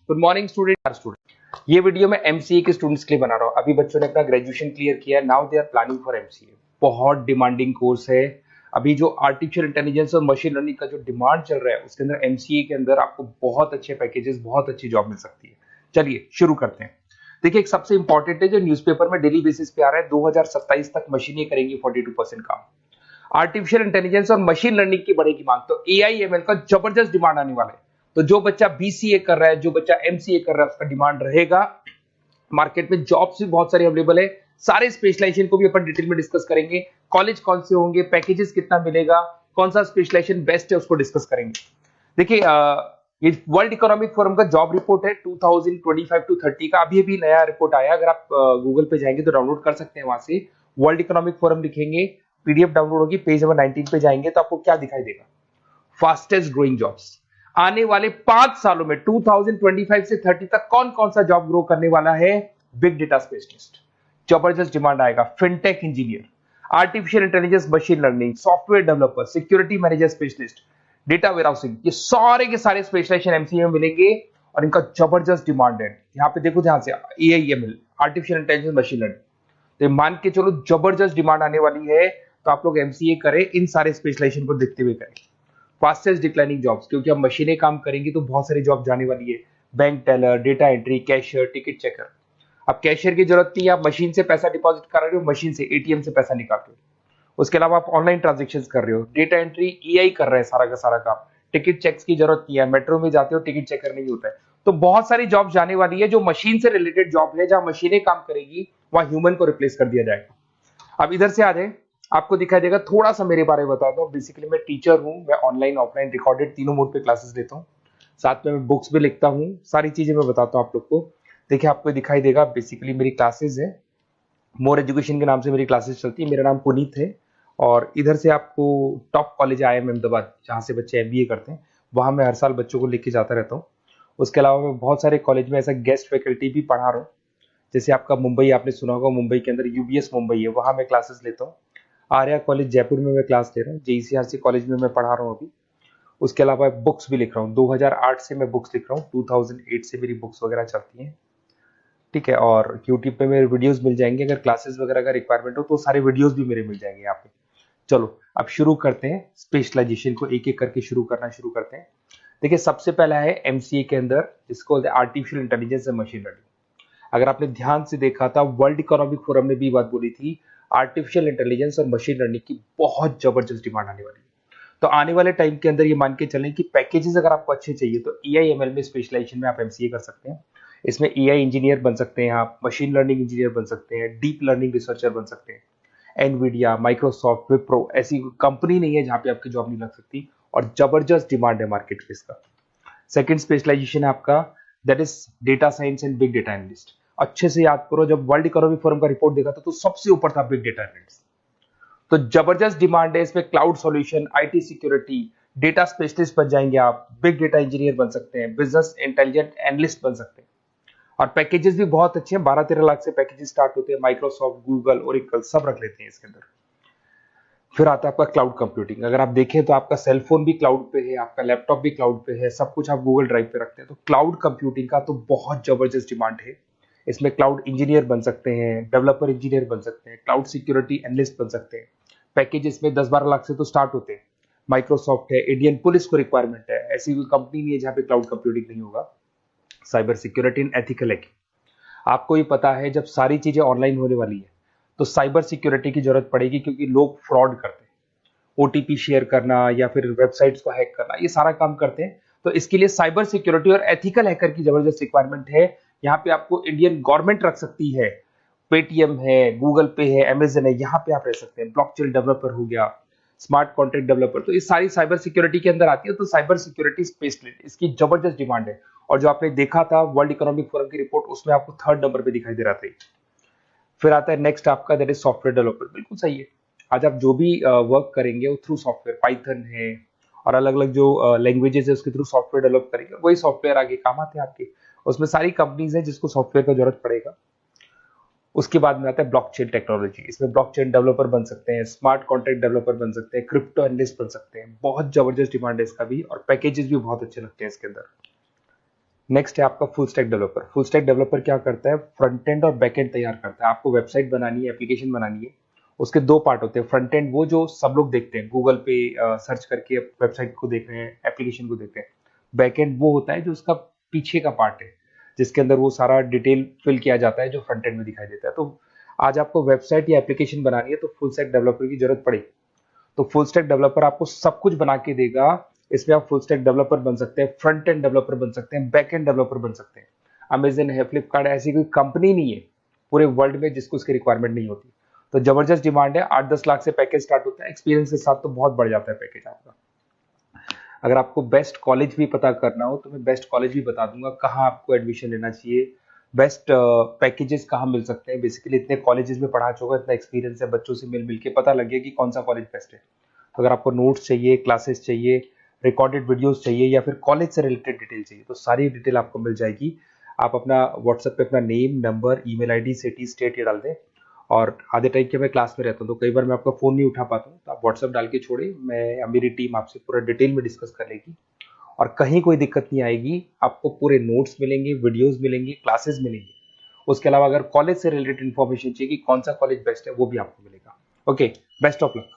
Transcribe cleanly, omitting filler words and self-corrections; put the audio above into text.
Good morning student. ये video मैं MCA के स्टूडेंट्स के लिए बना रहा हूँ। अभी बच्चों ने अपना ग्रेजुएशन क्लियर किया है, now they are planning for MCA. बहुत डिमांडिंग कोर्स है। अभी जो आर्टिफिशियल इंटेलिजेंस और मशीन लर्निंग का जो डिमांड चल रहा है उसके अंदर एमसीए के अंदर आपको बहुत अच्छे पैकेजेस, बहुत अच्छी जॉब मिल सकती है। चलिए शुरू करते हैं। देखिए, एक सबसे इंपॉर्टेंट है जो न्यूज़पेपर में डेली बेसिस पे आ रहा है, 2027 तक मशीनें करेंगी 42% काम। आर्टिफिशियल इंटेलिजेंस और मशीन लर्निंग की बढ़ेगी मांग, तो एआई एमएल का जबरदस्त डिमांड आने वाला है। तो जो बच्चा बीसीए कर रहा है, जो बच्चा एमसीए कर रहा है, उसका डिमांड रहेगा। मार्केट में जॉब्स भी बहुत सारी अवेलेबल है। सारे स्पेशलाइजेशन को भी अपन डिटेल में डिस्कस करेंगे। कॉलेज कौन से होंगे, पैकेजेस कितना मिलेगा, कौन सा स्पेशलाइजेशन बेस्ट है, उसको डिस्कस करेंगे। देखिए, ये वर्ल्ड इकोनॉमिक फोरम का जॉब रिपोर्ट है 2025 टू 30 का। अभी अभी नया रिपोर्ट आया, अगर आप गूगल पे जाएंगे तो डाउनलोड कर सकते हैं। वहां से वर्ल्ड इकोनॉमिक फोरम लिखेंगे, पीडीएफ डाउनलोड होगी, पेज नंबर 19 पे जाएंगे तो आपको क्या दिखाई देगा? Fastest growing jobs. आने वाले 5 सालों में 2025 से 30 तक कौन कौन सा जॉब ग्रो करने वाला है? बिग डेटा स्पेशलिस्ट, जबरदस्त डिमांड आएगा। Fintech engineer, artificial intelligence, machine learning, software developer, security manager specialist, data warehousing, ये सारे के सारे स्पेशलाइजेशन एमसीए में मिलेंगे और इनका जबरदस्त डिमांड है। यहाँ पे देखो ध्यान से, AIML, artificial intelligence, machine learning, तो मान के चलो जबरदस्त डिमांड आने वाली है। तो आप लोग एमसीए करें, इन सारे स्पेशलाइजेशन को देखते हुए करें। फास्टेस्ट डिक्लाइनिंग जॉब्स, क्योंकि अब मशीनें काम करेंगी तो बहुत सारी जॉब जाने वाली है। Bank teller, data entry, cashier, ticket checker. अब कैशियर की जरूरत नहीं है, आप मशीन से पैसा डिपॉजिट कर रहे हो, मशीन से एटीएम से पैसा निकाल रहे हो। उसके अलावा आप ऑनलाइन ट्रांजेक्शन कर रहे हो, डेटा एंट्री एआई कर रहा है सारा का सारा काम। टिकट चेक्स की जरूरत नहीं है, मेट्रो में जाते हो टिकट चेकर नहीं होता है। तो बहुत सारी जॉब जाने वाली है जो मशीन से रिलेटेड जॉब है, जहां मशीनें काम करेगी वहां ह्यूमन को रिप्लेस कर दिया जाएगा। अब इधर से आ जाए, आपको दिखाई देगा। थोड़ा सा मेरे बारे में बताता हूँ। बेसिकली मैं टीचर हूँ, मैं ऑनलाइन ऑफलाइन रिकॉर्डेड तीनों मोड पे क्लासेस लेता हूँ। साथ में मैं बुक्स भी लिखता हूँ, सारी चीजें मैं बताता हूँ आप लोग को। देखिए, आपको दिखाई देगा, बेसिकली मेरी क्लासेस है, मोर एजुकेशन के नाम से मेरी क्लासेस चलती है। मेरा नाम पुनीत है और इधर से आपको टॉप कॉलेज IIM अहमदाबाद, जहाँ से बच्चे MBA करते हैं, वहाँ मैं हर साल बच्चों को लेके जाता रहता हूँ। उसके अलावा मैं बहुत सारे कॉलेज में ऐसा गेस्ट फैकल्टी भी पढ़ा रहा हूँ। जैसे आपका मुंबई, आपने सुना होगा, मुंबई के अंदर यूबीएस मुंबई है, वहाँ मैं क्लासेस लेता हूँ। आर्या कॉलेज जयपुर में मैं क्लास ले रहा हूँ। JCRC कॉलेज में मैं पढ़ा रहा हूँ अभी। उसके अलावा बुक्स भी लिख रहा हूँ। 2008 से मैं बुक्स लिख रहा हूँ, 2008 से मेरी बुक्स वगैरह चलती हैं। ठीक है, और यूट्यूब पे मेरे वीडियोस मिल जाएंगे। अगर क्लासेस वगैरह का रिक्वायरमेंट हो तो सारे वीडियोस भी मेरे मिल जाएंगे यहाँ पे। चलो अब शुरू करते हैं, स्पेशलाइजेशन को एक एक करके शुरू करते हैं। देखिए, सबसे पहला है एमसीए के अंदर, जिसको artificial intelligence and machine learning. अगर आपने ध्यान से देखा था, वर्ल्ड इकोनॉमिक फोरम ने भी बात बोली थी, आर्टिफिशियल इंटेलिजेंस और मशीन लर्निंग की बहुत जबरदस्त डिमांड आने वाली है। तो आने वाले टाइम के अंदर ये मान के चलें कि पैकेजेस अगर आपको अच्छे चाहिए तो एआईएमएल में स्पेशलाइजेशन में आप एमसीए कर सकते हैं। इसमें एआई इंजीनियर बन सकते हैं, आप मशीन लर्निंग इंजीनियर बन सकते हैं, डीप लर्निंग रिसर्चर बन सकते हैं। एनवीडिया, माइक्रोसॉफ्ट, विप्रो, ऐसी कंपनी नहीं है जहां पे आपकी जॉब नहीं लग सकती, और जबरदस्त डिमांड है मार्केट में इसका। सेकंड स्पेशलाइजेशन है आपका, that is data science and big data analyst. अच्छे से याद करो, जब वर्ल्ड इकोनॉमिक फोरम का रिपोर्ट देखा था तो सबसे ऊपर था बिग डेटा एनालिस्ट। तो जबरदस्त डिमांड है इसमें। Cloud solution, IT security, data specialist बन जाएंगे आप, बिग डेटा इंजीनियर बन सकते हैं, बिजनेस इंटेलिजेंट एनालिस्ट बन सकते हैं। और पैकेजेस भी बहुत अच्छे हैं, 12-13 लाख से पैकेजेस स्टार्ट होते हैं। माइक्रोसॉफ्ट, गूगल, ओरेकल सब रख लेते हैं इसके अंदर। फिर आता है आपका क्लाउड कंप्यूटिंग। अगर आप देखें तो आपका सेल फोन भी क्लाउड पे है, आपका लैपटॉप भी क्लाउड पे है, सब कुछ आप गूगल ड्राइव पे रखते हैं। तो क्लाउड कंप्यूटिंग का तो बहुत जबरदस्त डिमांड है। इसमें क्लाउड इंजीनियर बन सकते हैं, डेवलपर इंजीनियर बन सकते हैं, क्लाउड सिक्योरिटी एनालिस्ट बन सकते हैं। पैकेज इसमें 10-12 लाख से तो स्टार्ट होते हैं। माइक्रोसॉफ्ट है, इंडियन पुलिस को रिक्वायरमेंट है, ऐसी कोई कंपनी नहीं है जहां पे क्लाउड कंप्यूटिंग नहीं होगा। Cyber security and ethical hacking, आपको ही पता है जब सारी चीजें ऑनलाइन होने वाली है तो साइबर सिक्योरिटी की जरूरत पड़ेगी, क्योंकि लोग फ्रॉड करते हैं। ओटीपी शेयर करना या फिर वेबसाइट्स को हैक करना, ये सारा काम करते हैं। तो इसके लिए साइबर सिक्योरिटी और एथिकल हैकर की जबरदस्त रिक्वायरमेंट है। यहाँ पे आपको इंडियन गवर्नमेंट रख सकती है, पेटीएम है, गूगल पे है, अमेजन है, यहाँ पे आप रह सकते हैं। ब्लॉकचेन डेवलपर हो गया, स्मार्ट कॉन्ट्रैक्ट डेवलपर, तो ये सारी साइबर सिक्योरिटी के अंदर आती है। तो साइबर सिक्योरिटी स्पेशलिस्ट, इसकी जबरदस्त डिमांड है। और जो आपने देखा था वर्ल्ड इकोनॉमिक फोरम की रिपोर्ट, उसमें आपको 3rd नंबर पे दिखाई दे रहा था। फिर आता है नेक्स्ट आपका, दैट इज सॉफ्टवेयर डेवलपर। बिल्कुल सही है, आज आप जो भी वर्क करेंगे वो थ्रू सॉफ्टवेयर, पाइथन है और अलग अलग जो लैंग्वेजेस है उसके थ्रू सॉफ्टवेयर डेवलप करेंगे, वही सॉफ्टवेयर आगे काम आते हैं आपके। उसमें सारी कंपनीज है जिसको सॉफ्टवेयर का जरूरत पड़ेगा। उसके बाद में आता है ब्लॉकचेन टेक्नोलॉजी। इसमें ब्लॉकचेन डेवलपर बन सकते हैं, स्मार्ट कॉन्ट्रैक्ट डेवलपर बन सकते हैं, क्रिप्टो एनालिस्ट बन सकते हैं। बहुत जबरदस्त डिमांड है इसका भी, और पैकेजेस भी बहुत अच्छे लगते हैं इसके अंदर। नेक्स्ट है आपका full stack developer. Full stack developer क्या करता है, फ्रंट एंड और बैक एंड तैयार करता है। आपको वेबसाइट बनानी है, एप्लीकेशन बनानी है, उसके दो पार्ट होते हैं। फ्रंट एंड वो जो सब लोग देखते हैं, गूगल पे सर्च करके वेबसाइट को देख रहे हैं, एप्लीकेशन को देख रहे हैं। बैक एंड वो होता है जो उसका पीछे का पार्ट है, जिसके अंदर वो सारा डिटेल फिल किया जाता है जो फ्रंट एंड में दिखाई देता है। तो आज आपको वेबसाइट या एप्लीकेशन बनानी है तो फुल स्टैक डेवलपर की जरूरत पड़ेगी। तो फुल स्टैक डेवलपर आपको सब कुछ बना के देगा। इसमें आप फुल स्टैक डेवलपर बन सकते हैं, फ्रंट एंड डेवलपर बन सकते हैं, बैक एंड डेवलपर बन सकते हैं। अमेजन है, फ्लिपकार्ट, ऐसी कोई कंपनी नहीं है पूरे वर्ल्ड में जिसको उसकी रिक्वायरमेंट नहीं होती। तो जबरदस्त डिमांड है, 8-10 लाख से पैकेज स्टार्ट होता है, एक्सपीरियंस के साथ तो बहुत बढ़ जाता है पैकेज आपका। अगर आपको बेस्ट कॉलेज भी पता करना हो तो मैं बेस्ट कॉलेज भी बता दूंगा, कहाँ आपको एडमिशन लेना चाहिए, बेस्ट पैकेजेस कहाँ मिल सकते हैं। बेसिकली इतने कॉलेजेस में पढ़ा चुका, इतना एक्सपीरियंस है, बच्चों से मिल मिल के पता लग गया कि कौन सा कॉलेज बेस्ट है। अगर आपको नोट्स चाहिए, क्लासेस चाहिए, रिकॉर्डेड वीडियोस चाहिए या फिर कॉलेज से रिलेटेड डिटेल चाहिए, तो सारी डिटेल आपको मिल जाएगी। आप अपना व्हाट्सएप पे अपना name, number, email ID, city, state ये डाल दें। और आधे टाइम के मैं क्लास में रहता हूँ तो कई बार मैं आपका फ़ोन नहीं उठा पाता हूँ, तो आप व्हाट्सएप डाल के छोड़े, मैं या मेरी टीम आपसे पूरा डिटेल में डिस्कस कर लेगी। और कहीं कोई दिक्कत नहीं आएगी, आपको पूरे नोट्स मिलेंगे, वीडियोस मिलेंगे, क्लासेस मिलेंगे। उसके अलावा अगर कॉलेज से रिलेटेड इन्फॉर्मेशन चाहिए कि कौन सा कॉलेज बेस्ट है, वो भी आपको मिलेगा। Okay, best of luck.